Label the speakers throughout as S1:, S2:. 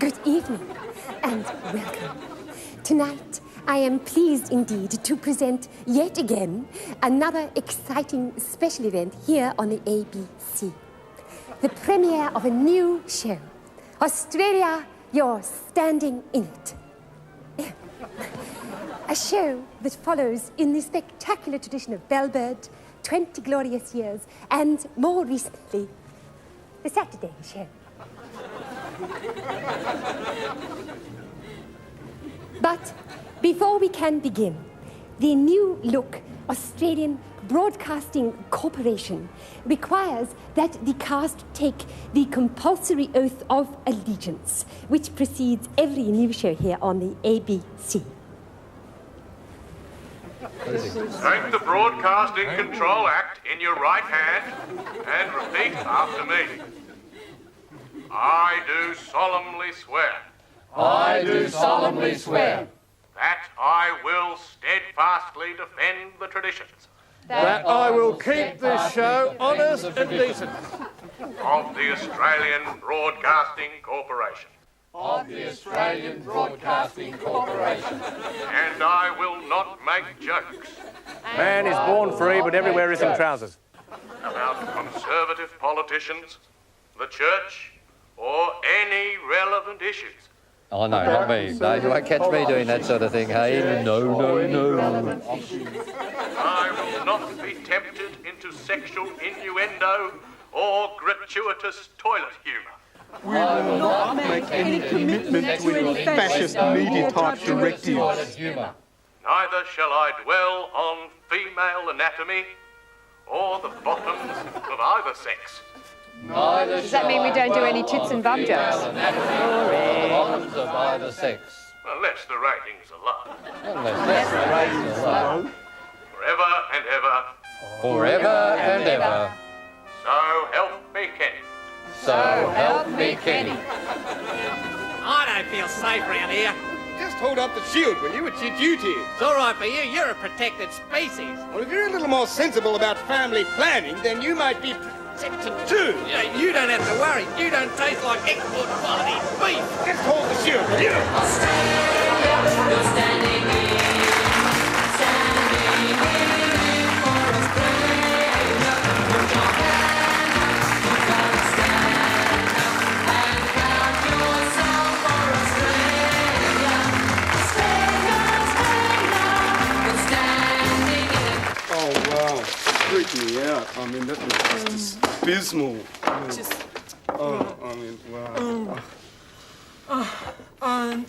S1: Good evening and welcome. Tonight, I am pleased indeed to present yet again another exciting special event here on the ABC. The premiere of a new show, Australia, You're Standing in It. A show that follows in the spectacular tradition of Bellbird, 20 Glorious Years, and more recently, the Saturday Show. But before we can begin, the new look Australian Broadcasting Corporation requires that the cast take the compulsory oath of allegiance, which precedes every new show here on the ABC.
S2: Take the Broadcasting Control Act in your right hand and repeat after me. I do solemnly swear.
S3: I do solemnly swear.
S2: That I will steadfastly defend the traditions.
S3: That I will keep this show honest and decent.
S2: Of the Australian Broadcasting Corporation.
S3: Of the Australian Broadcasting Corporation.
S2: And I will not make jokes.
S4: Man is born free, but everywhere is in trousers.
S2: About conservative politicians, the church, or any relevant issues.
S5: Oh, no, not me. No, you won't catch me doing that sort of thing, hey? No.
S2: I will not be tempted into sexual innuendo or gratuitous toilet humour.
S6: We will not make any commitment to any fascist media-type directives.
S2: Neither shall I dwell on female anatomy or the bottoms of either sex.
S7: Does that mean we don't do any tits and bum jokes?
S5: Bottoms of either sex.
S2: Unless the ratings are low.
S5: Unless the ratings are low.
S2: Forever and ever.
S5: Forever and ever.
S2: So help me, Kenny.
S5: So help me, Kenny.
S8: I don't feel safe around here.
S9: Just hold up the shield, will you? It's your duty.
S8: It's all right for you. You're a protected species.
S9: Well, if you're a little more sensible about family planning, then you might be protected too.
S8: Yeah, you don't have to worry. You don't taste like export quality beef.
S9: Just hold the shield, will you?
S10: Australia, you're standing in. Standing in for Australia. Put your hand up, you gotta stand up and count yourself for Australia. Australia, you're standing in.
S6: Oh, wow. Freaked me out. I mean, that was just abysmal.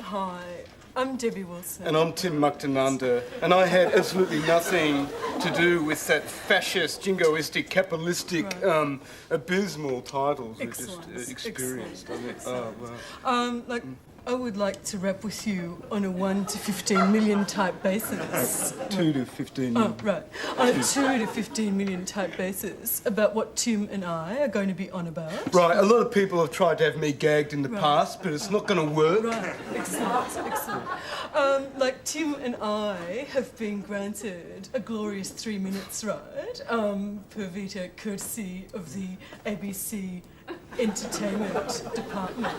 S11: Hi, I'm Debbie Wilson.
S6: And I'm Tim Muktananda, and I had absolutely nothing to do with that fascist, jingoistic, capitalistic, abysmal titles we just experienced.
S11: I would like to rap with you on a 1 to 15 million type basis.
S6: 2 to 15 million.
S11: Oh, right. On a 2 to 15 million type basis about what Tim and I are going to be on about.
S6: Right, a lot of people have tried to have me gagged in the past, but it's not going to work.
S11: Right, excellent. Tim and I have been granted a glorious 3 minutes, right? Per vita, courtesy of the ABC Entertainment Department,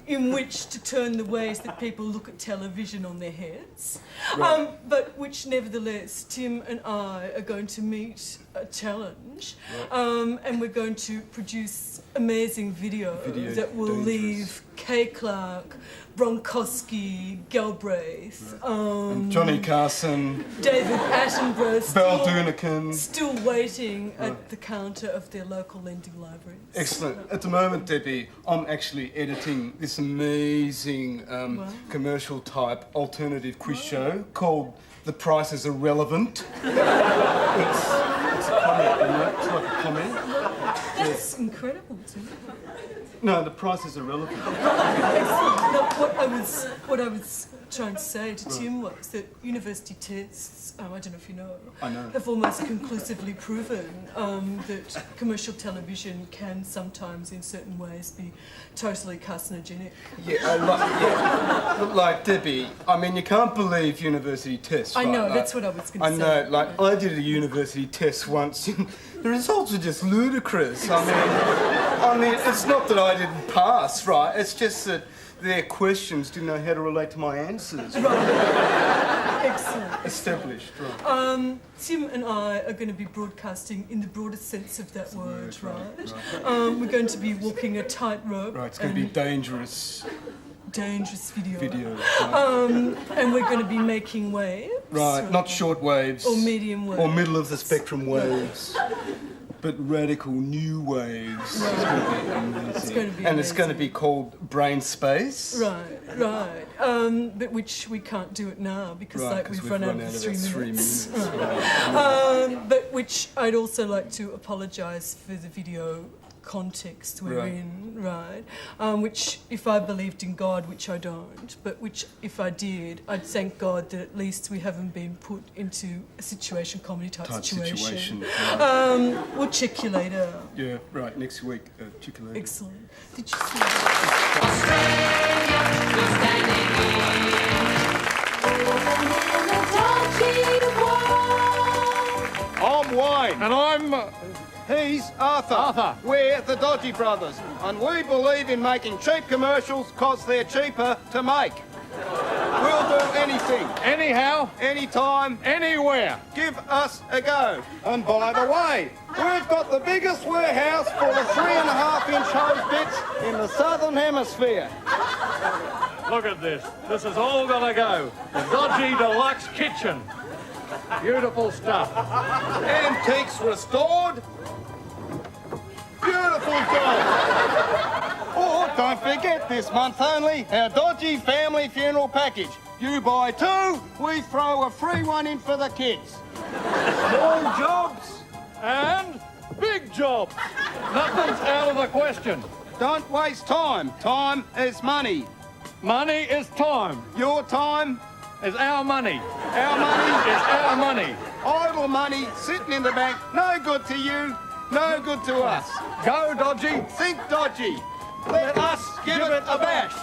S11: in which to turn the ways that people look at television on their heads, but which nevertheless Tim and I are going to meet a challenge, and we're going to produce amazing video that will leave Kay Clark, Bronkoski, Galbraith,
S6: and Johnny Carson,
S11: David Attenborough,
S6: Belle Dunican,
S11: still waiting at the counter of their local lending libraries.
S6: Excellent. At the moment, Debbie, I'm actually editing this amazing commercial type alternative quiz show called The Price is Irrelevant. It's a comment, you know? It's like a comment.
S11: That's incredible, Tim.
S6: No, The Price is Irrelevant.
S11: No, what I was trying to say to Tim was that university tests, I don't know if you know, have almost conclusively proven that commercial television can sometimes, in certain ways, be totally carcinogenic.
S6: Like Debbie, I mean, you can't believe university tests.
S11: I know,
S6: right?
S11: that's what I was going to say.
S6: I know, I did a university test once, and the results were just ludicrous. I mean, I mean, it's not that I didn't pass, right? It's just that their questions didn't know how to relate to my answers.
S11: Excellent.
S6: Established, right.
S11: Tim and I are going to be broadcasting in the broadest sense of that word, right? We're going to be walking a tightrope.
S6: Right, it's going to be dangerous
S11: video.
S6: Right.
S11: And we're going to be making waves.
S6: Right, not short waves.
S11: Or medium waves.
S6: Or middle of the spectrum waves. But radical new waves.
S11: Right.
S6: It's going to be amazing.
S11: It's going to be
S6: and
S11: amazing.
S6: it's going to be called Brain Space.
S11: Right. But which we can't do it now because we've run out of 3 minutes. Right. But which I'd also like to apologise for the video context we're in, right? Which, if I believed in God, which I don't, but which, if I did, I'd thank God that at least we haven't been put into a comedy type situation.
S6: Right.
S11: We'll check you later.
S6: Yeah, right, next week, check you later.
S11: Excellent. Did you see that?
S9: I'm Wayne. And I'm... He's Arthur. We're the Dodgy Brothers, and we believe in making cheap commercials because they're cheaper to make. We'll do anything.
S3: Anyhow.
S9: Anytime.
S3: Anywhere.
S9: Give us a go. And by the way, we've got the biggest warehouse full of 3.5-inch hose bits in the Southern Hemisphere.
S3: Look at this. This is all gonna go. The Dodgy Deluxe Kitchen. Beautiful stuff.
S9: Antiques restored. Beautiful job. Oh, don't forget this month only, our Dodgy Family Funeral Package. You buy 2, we throw a free one in for the kids.
S3: Small jobs and big jobs. Nothing's out of the question.
S9: Don't waste time. Time is money.
S3: Money is time.
S9: Your time
S3: is our money.
S9: Our money
S3: is our money.
S9: Idle money sitting in the bank, no good to you, no good to us.
S3: Go, Dodgy.
S9: Think dodgy. Let us give it a bash.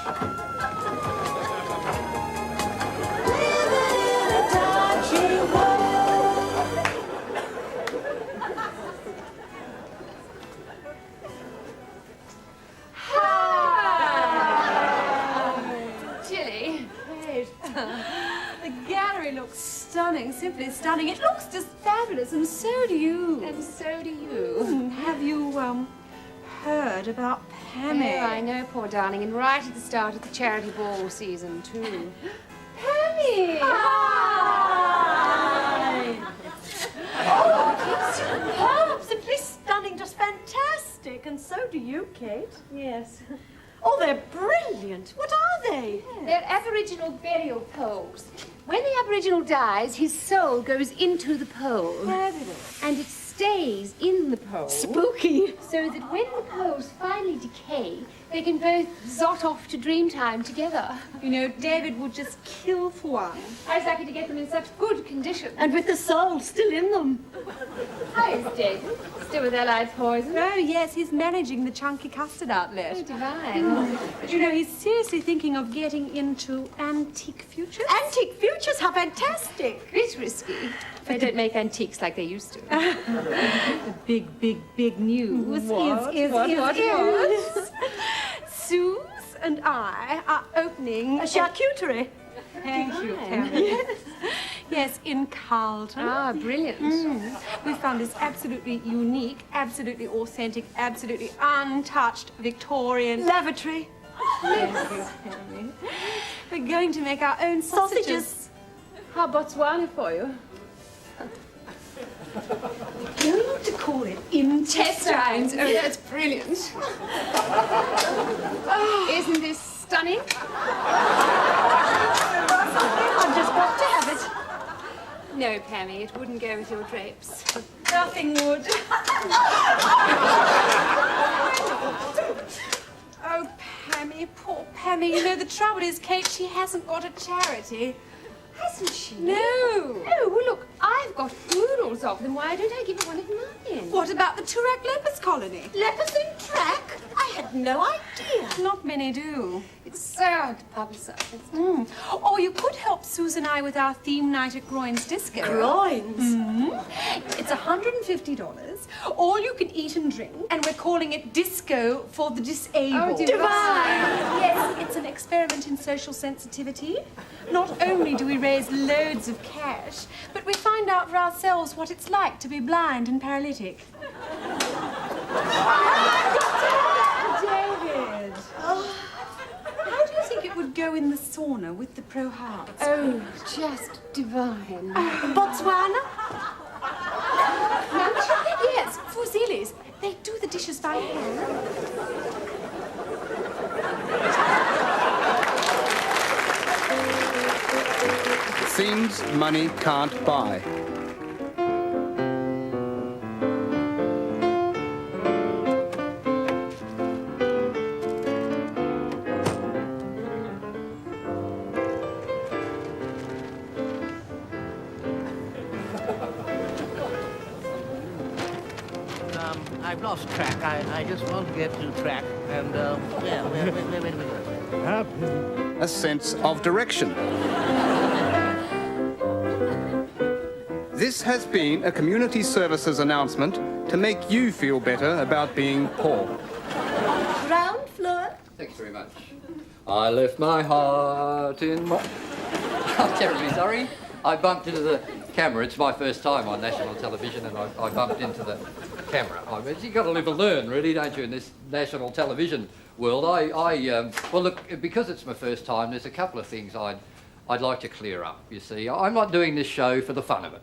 S12: Tilly. The gallery looks stunning, simply stunning. It looks just fabulous, and so do you.
S1: And so do you.
S12: Have you, heard about Pammy?
S1: Oh, I know, poor darling, and right at the start of the charity ball season, too.
S12: Pammy!
S13: Hi!
S12: Oh, it's
S13: superb, simply stunning, just fantastic. And so do you, Kate.
S1: Yes.
S13: Oh, they're brilliant. What are they?
S1: They're Aboriginal burial poles. When the Aboriginal dies, his soul goes into the pole.
S13: Fabulous.
S1: And it stays in the pole.
S13: Spooky.
S1: So that when the poles finally decay, they can both zot off to Dreamtime together.
S12: You know, David would just kill for one.
S1: I was lucky to get them in such good condition.
S13: And with the soul still in them.
S1: How is David? Still with Allied Poison?
S12: Oh, yes, he's managing the Chunky Custard outlet.
S1: Oh, divine.
S12: But you know, he's seriously thinking of getting into antique futures.
S13: Antique futures? How fantastic.
S1: Bit risky. They don't make antiques like they used to.
S12: The big news
S1: What?
S12: is
S1: What?
S12: Suze and I are opening
S13: A charcuterie.
S12: Thank you, Pammy. Yes, in Carlton.
S1: Ah, brilliant.
S12: We found this absolutely unique, absolutely authentic, absolutely untouched Victorian lavatory. Yes, Pammy. We're going to make our own sausages.
S1: How Botswana for you?
S13: We're going to call it
S1: Intestines. Oh, that's brilliant. Isn't this stunning?
S13: I've just got to have it.
S1: No, Pammy, it wouldn't go with your drapes.
S12: Nothing would. Oh, Pammy, poor Pammy. You know, the trouble is, Kate, she hasn't got a charity.
S1: Hasn't she?
S12: No.
S1: Oh, well, look, I've got oodles of them. Why don't I give her one of mine?
S12: What about the Turak Lepers colony?
S13: Lepers in track? I had no idea.
S12: Not many do.
S13: It's so hard to publicise.
S12: Or you could help Susan and I with our theme night at Groins Disco.
S13: Groins?
S12: It's $150, all you can eat and drink, and we're calling it Disco for the Disabled.
S13: Oh, divine!
S12: Yes, it's an experiment in social sensitivity. Not only do we raise loads of cash, but we find out for ourselves what it's like to be blind and paralytic. David! How do you think it would go in the sauna with the Pro Hearts?
S1: Oh, just divine.
S12: Botswana? Yes, fusilis. They do the dishes by hand.
S9: Things money can't buy.
S8: I've lost track. I just want to get to track. And, yeah, wait a minute.
S9: A sense of direction. This has been a community services announcement to make you feel better about being poor.
S13: Ground floor.
S5: Thanks very much. I left my heart in my... I'm terribly sorry. I bumped into the camera. It's my first time on national television, and I bumped into the camera. I mean, you've got to live and learn, really, don't you, in this national television world. Well, look, because it's my first time, there's a couple of things I'd like to clear up, you see. I'm not doing this show for the fun of it.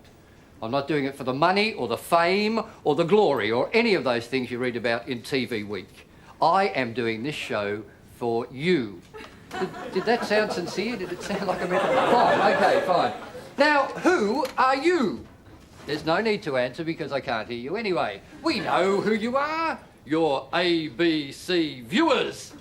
S5: I'm not doing it for the money or the fame or the glory or any of those things you read about in TV Week. I am doing this show for you. Did that sound sincere? Did it sound like I meant it? Fine, okay, fine. Now, who are you? There's no need to answer because I can't hear you anyway. We know who you are. You're ABC viewers.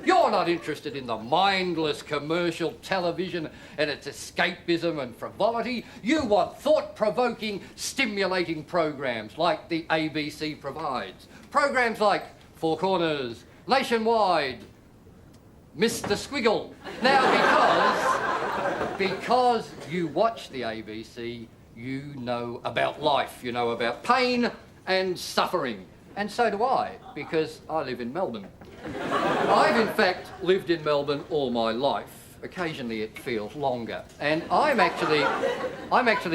S5: You're not interested in the mindless commercial television and its escapism and frivolity. You want thought-provoking, stimulating programs like the ABC provides. Programs like Four Corners, Nationwide, Mr. Squiggle. Now, because you watch the ABC, you know about life, you know about pain and suffering. And so do I, because I live in Melbourne. I've in fact lived in Melbourne all my life. Occasionally it feels longer. And I'm actually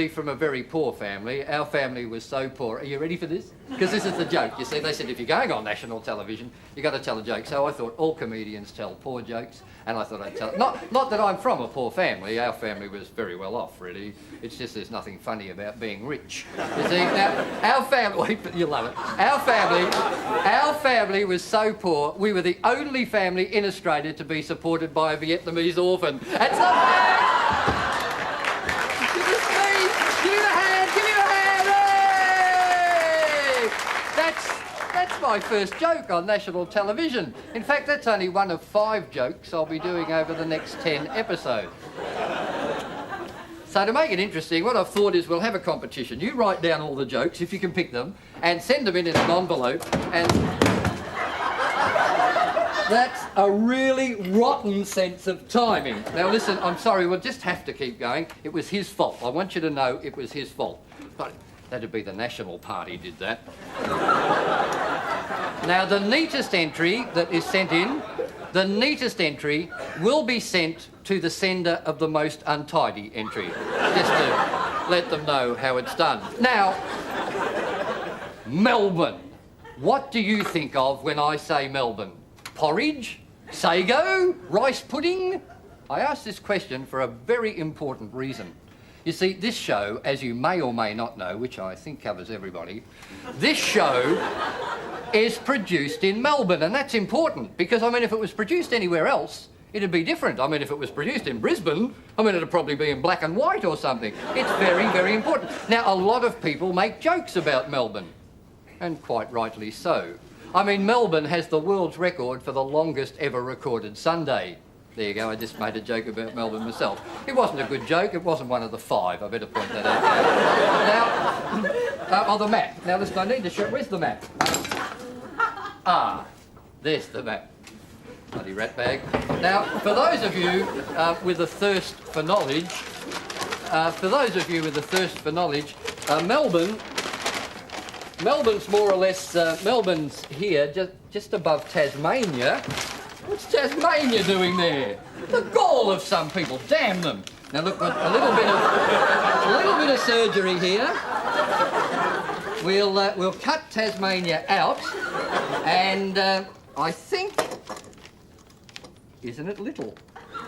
S5: from a very poor family. Our family was so poor. Are you ready for this? Because this is the joke. You see, they said if you're going on national television, you've got to tell a joke. So I thought all comedians tell poor jokes, and I thought I'd tell... Not that I'm from a poor family. Our family was very well off, really. It's just there's nothing funny about being rich. You see, now, our family... You love it. Our family was so poor, we were the only family in Australia to be supported by a Vietnamese orphan. That's not bad! Give me a hand! That's my first joke on national television. In fact, that's only one of 5 jokes I'll be doing over the next 10 episodes. So to make it interesting, what I've thought is we'll have a competition. You write down all the jokes, if you can pick them, and send them in an envelope, and... That's a really rotten sense of timing. Now listen, I'm sorry, we'll just have to keep going. It was his fault. I want you to know it was his fault. But that'd be the National Party did that. Now the neatest entry that is sent in, will be sent to the sender of the most untidy entry. Just to let them know how it's done. Now, Melbourne. What do you think of when I say Melbourne? Porridge? Sago? Rice pudding? I ask this question for a very important reason. You see, this show, as you may or may not know, which I think covers everybody, this show is produced in Melbourne, and that's important because, I mean, if it was produced anywhere else, it'd be different. I mean, if it was produced in Brisbane, I mean, it'd probably be in black and white or something. It's very, very important. Now, a lot of people make jokes about Melbourne, and quite rightly so. I mean, Melbourne has the world's record for the longest ever recorded Sunday. There you go, I just made a joke about Melbourne myself. It wasn't a good joke, it wasn't one of the 5, I better point that out. Now, the map. Now listen, I need to show, where's the map? There's the map. Bloody rat bag. Now, for those of you with a thirst for knowledge, Melbourne's more or less, Melbourne's here, just above Tasmania. What's Tasmania doing there? The gall of some people, damn them. Now look, a little bit of surgery here. We'll cut Tasmania out, and I think, isn't it little?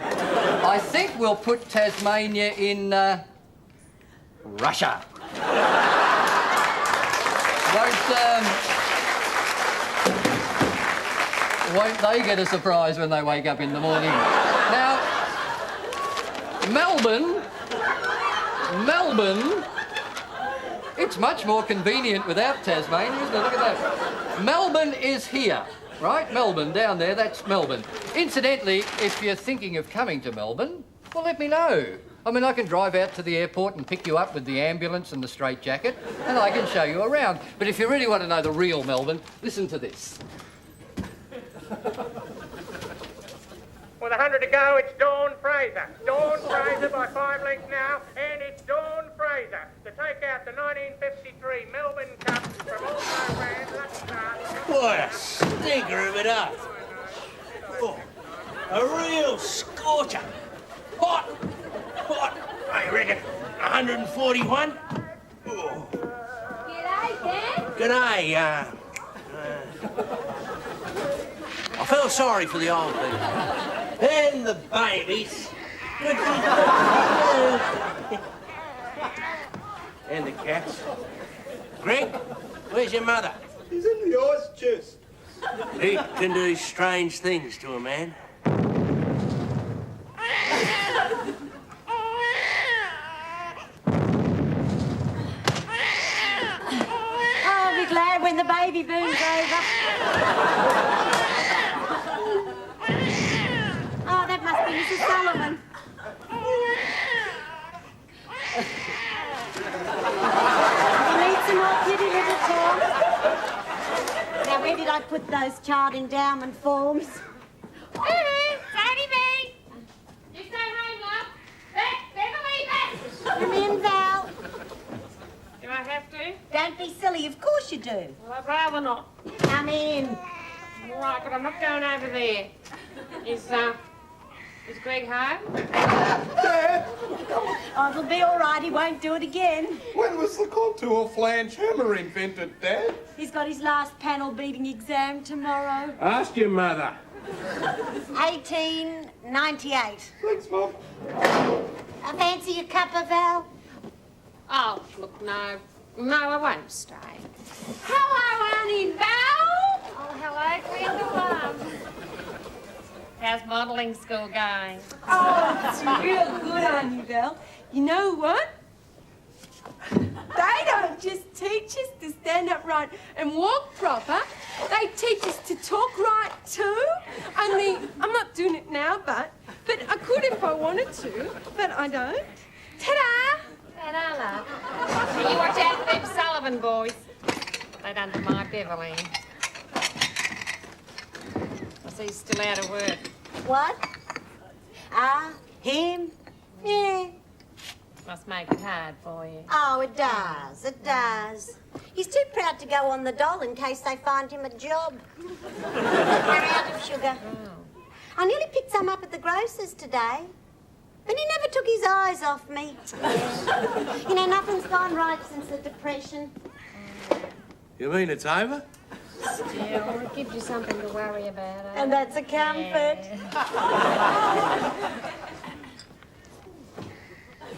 S5: I think we'll put Tasmania in Russia. Won't they get a surprise when they wake up in the morning? Now, Melbourne, it's much more convenient without Tasmania, isn't it? Look at that. Melbourne is here, right? Melbourne, down there, that's Melbourne. Incidentally, if you're thinking of coming to Melbourne, well, let me know. I mean, I can drive out to the airport and pick you up with the ambulance and the straitjacket, and I can show you around. But if you really want to know the real Melbourne, listen to this.
S2: With 100 to go, it's Dawn Fraser. Dawn Fraser by 5 lengths now, and it's Dawn Fraser to take out the 1953 Melbourne Cup from also ran Lucky Stars.
S8: What a stinker of it up. Oh, a real scorcher. Hot. I reckon 141. Oh.
S12: G'day, Dan.
S8: G'day, I feel sorry for the old people. And the babies. And the cats. Greg, where's your mother?
S9: He's in the ice chest.
S8: He can do strange things to a man.
S13: I'll be glad when the baby boom's over. Oh, that must be Mrs. Sullivan. You need some more kitty, little Tom? Now, where did I put those child endowment forms?
S12: Sadie B! You stay home, love. Beverly, back!
S13: Come in, Val.
S12: Do I have to?
S13: Don't be silly. Of course you do.
S12: Well, I'd rather not.
S13: Come in.
S12: All right, but I'm not going over there. Is Greg home?
S9: Dad!
S13: Oh, it'll be all right. He won't do it again.
S9: When was the contour flange hammer invented, Dad?
S13: He's got his last panel beating exam tomorrow.
S8: Ask your mother.
S13: 1898.
S9: Thanks, Mum.
S13: Fancy a cuppa, Val?
S12: Oh, look, no. No, I won't stay. Hello, Annie Val. Oh, hello, Gwendolyn. How's modelling school going?
S14: Oh, it's real good, Auntie Val. You know what? They don't just teach us to stand upright and walk proper. They teach us to talk right too. Only I'm not doing it now, but I could if I wanted to, but I don't. Ta-da!
S12: Ta-da, love. Now you watch out for them Sullivan boys. They done to my Beverly. I see he's still out of work.
S13: What? Him? Yeah.
S12: Must make it hard for you.
S13: Oh, it does. It does. He's too proud to go on the dole in case they find him a job. They're out of sugar. I nearly picked some up at the grocer's today. But he never took his eyes off me. You know, nothing's gone right since the Depression.
S8: You mean it's over?
S12: Still, it gives you something to worry about.
S13: And that's a comfort.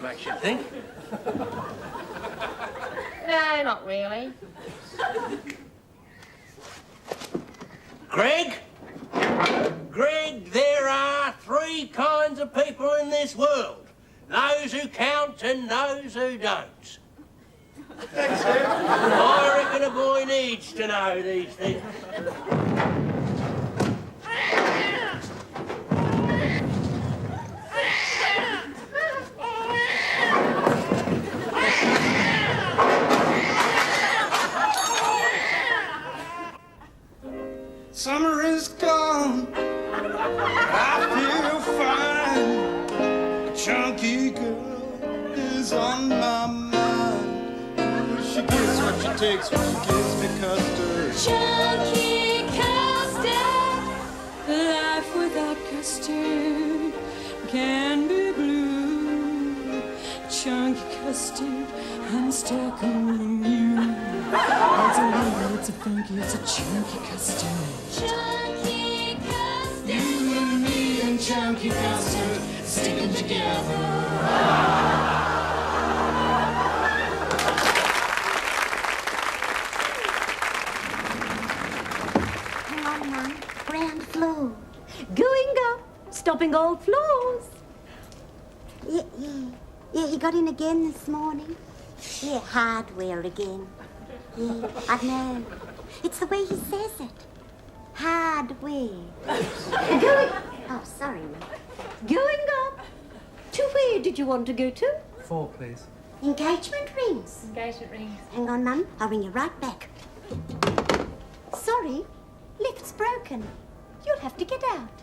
S8: Makes you think.
S12: No, not really.
S8: Greg? Greg, there are 3 kinds of people in this world. Those who count and those who don't.
S9: Thanks, Dad.
S8: I reckon a boy needs to know these things.
S9: Summer is She gives what she takes when she gives me custard.
S10: Chunky custard. Life without custard can be blue. Chunky custard, I'm stuck on you. It's a weird, it's a funky, it's a chunky custard. Chunky custard. You and me and chunky custard sticking together.
S13: Ground floor. Going up, stopping all floors. Yeah, he got in again this morning. Yeah, hardware again. Yeah, I know. It's the way he says it. Hardware. Going... Oh, sorry, mate. Going up. To where did you want to go to?
S15: 4, please.
S13: Engagement rings.
S12: Engagement rings.
S13: Hang on, Mum. I'll ring you right back. Sorry, lift's broken. You'll have to get out.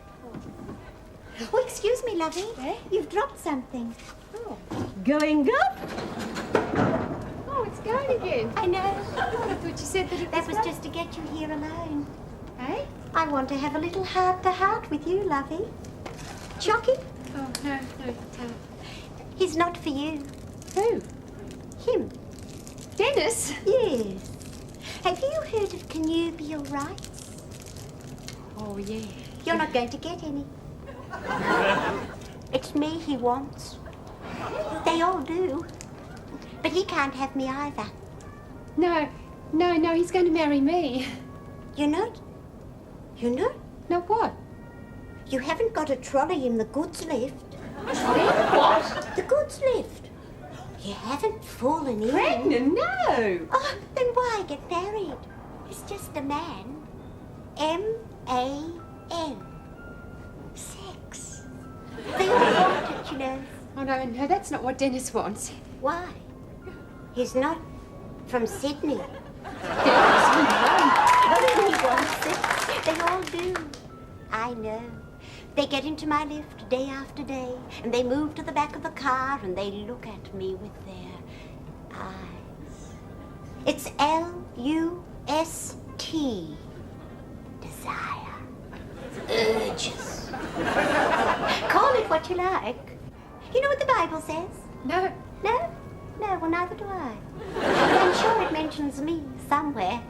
S13: Oh, excuse me, lovey.
S12: Eh?
S13: You've dropped something.
S12: Oh.
S13: Going up?
S12: Oh, it's going again.
S13: I know.
S12: I thought you said that
S13: was just to get you here alone.
S12: Eh?
S13: I want to have a little heart-to-heart with you, lovey. Chocky?
S12: Oh, no.
S13: He's not for you.
S12: Who?
S13: Him.
S12: Dennis?
S13: Yes. Have you heard of connubial rights?
S12: Oh, yeah.
S13: You're not going to get any. It's me he wants. They all do. But he can't have me either.
S12: No, he's going to marry me.
S13: You're not? You're not?
S12: No, what?
S13: You haven't got a trolley in the goods lift.
S12: What?
S13: The goods lift. You haven't fallen in.
S12: Pregnant? No.
S13: Oh, then why get married? He's just a man. M-A-N. Sex. They all want it, you know.
S12: Oh, no, that's not what Dennis wants.
S13: Why? He's not from Sydney. He wants it. They all do. I know. They get into my lift day after day, and they move to the back of the car, and they look at me with their eyes. It's L-U-S-T. Desire. Urges. Call it what you like. You know what the Bible says?
S12: No.
S13: No? No, well, neither do I. But I'm sure it mentions me somewhere.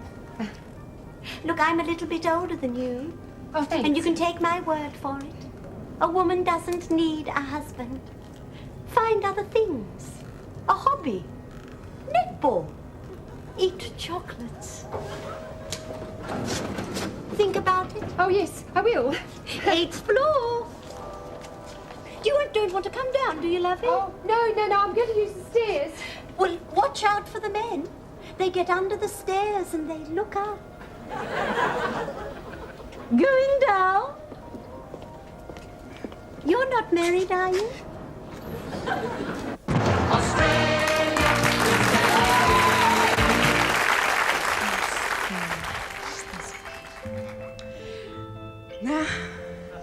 S13: Look, I'm a little bit older than you.
S12: Oh, thanks.
S13: And you can take my word for it. A woman doesn't need a husband. Find other things. A hobby. Netball. Eat chocolates. Think about it.
S12: Oh, yes, I will.
S13: 8th floor. Don't want to come down, do you, lovey?
S12: Oh, no, I'm going to use the stairs.
S13: Well, watch out for the men. They get under the stairs and they look up. Going down? You're not married, are you?
S16: Now,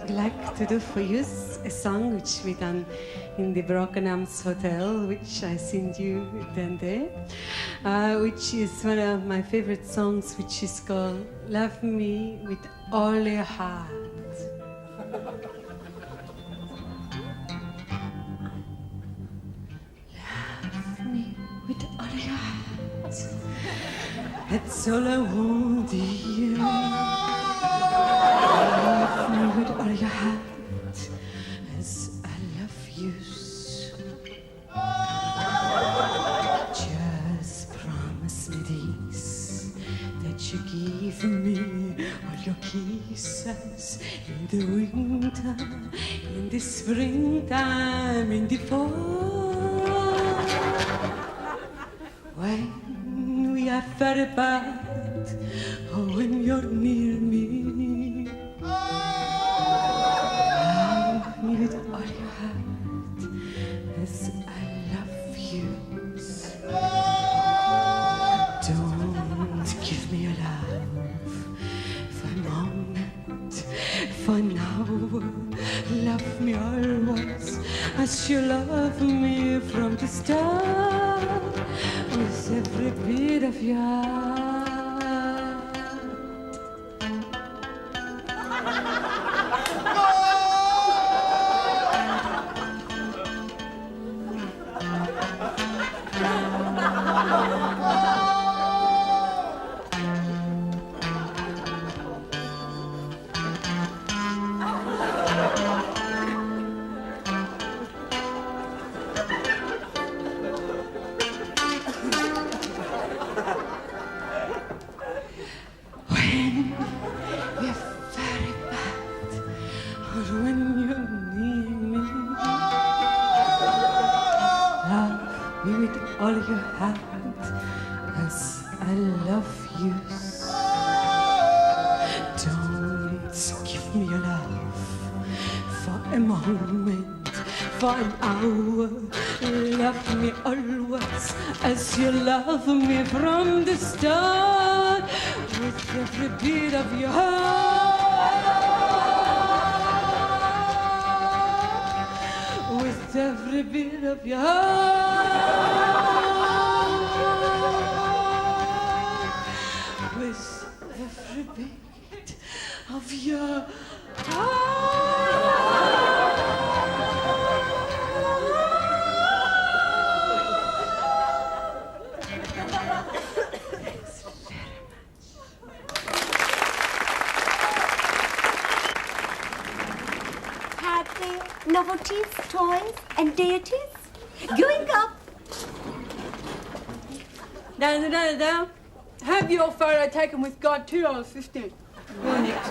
S16: I'd like to do for you a song which we done in the Broken Arms Hotel, which I sent you then there, which is one of my favorite songs, which is called Love Me With All Your Heart. Love me with all your heart. That's all I want, dear. Love me with all your heart, as I love you so. Just promise me this, that you give me all your kisses in the winter, in the springtime, in the fall. When we are far apart, or when you're near me, love me with all your heart, as I love you so. Don't give me your love for a moment, for an hour. Love me always as you love me from the start. With every beat of your heart. All your heart, as I love you. Don't give me your love for a moment, for an hour. Love me always as you love me from the start, with every beat of your heart, with every beat of your heart. With every beat of your
S13: Had there novelties, toys, and deities? Going up.
S14: Down. Have your photo taken with God, $2.50. You're next.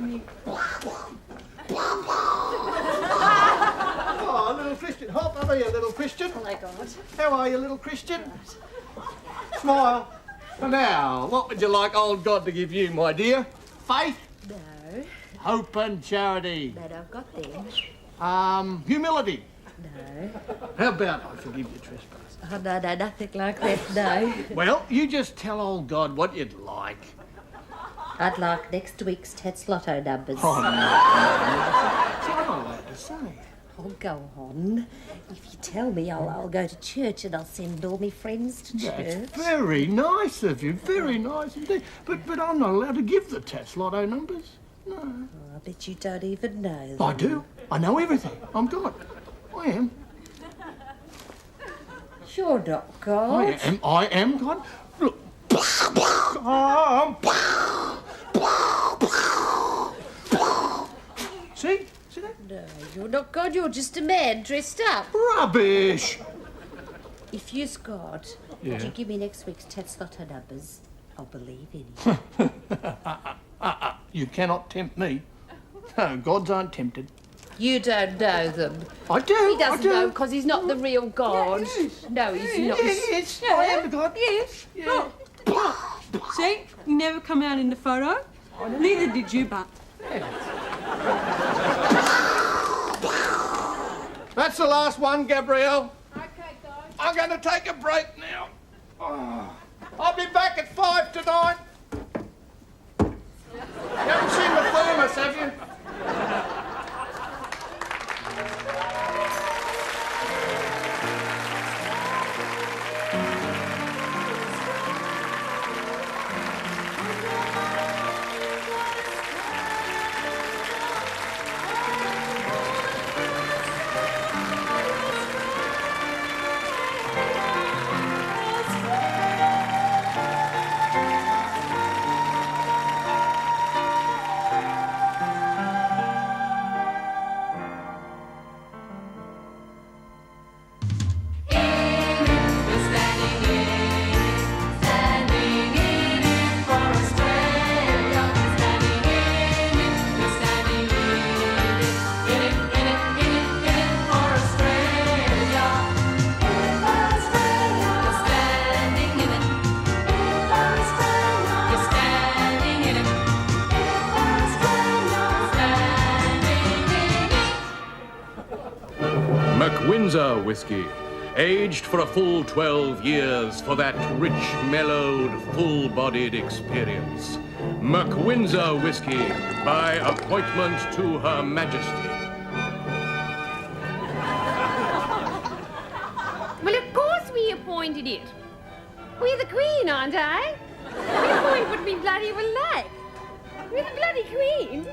S14: Me.
S15: Oh, little Christian. Hop over here, little Christian.
S14: Oh, my God.
S15: How are you, little Christian? Smile. Now, what would you like old God to give you, my dear? Faith?
S17: No.
S15: Hope and charity?
S17: But I've got them.
S15: Humility?
S17: No.
S15: How about I forgive your trespass?
S17: Oh, no, nothing like that, no.
S15: Well, you just tell old God what you'd like.
S17: I'd like next week's Tats Lotto numbers.
S15: Oh, no. That's what I like to say.
S17: Oh, go on. If you tell me, I'll go to church and I'll send all my friends to church.
S15: That's very nice of you, very nice indeed. But I'm not allowed to give the Tats Lotto numbers. No.
S17: Oh, I bet you don't even know them.
S15: I do. I know everything. I'm God. I am.
S17: You're not God.
S15: I am God. Look. See? See that?
S17: No, you're not God. You're just a man dressed up.
S15: Rubbish.
S17: If you're God,
S15: Yeah.
S17: would you give me next week's Tats Lotto numbers? I'll believe in you.
S15: You cannot tempt me. No, gods aren't tempted.
S17: You don't know them.
S15: I do.
S17: He doesn't
S15: I do.
S17: know because he's not the real God. No, he's not.
S15: Yes, I am the God.
S11: Yes. Look. See, you never come out in the photo. Neither did you, but.
S15: That's the last one, Gabrielle. Okay, guys. I'm going to take a break now. Oh. I'll be back at 5 tonight. You haven't seen the thermos, have you?
S18: Windsor whiskey, aged for a full 12 years for that rich, mellowed, full-bodied experience. McWindsor whiskey, by appointment to Her Majesty.
S19: Well, of course we appointed it.
S12: We're the Queen, aren't I? Which point would be bloody well like? We're the bloody Queen.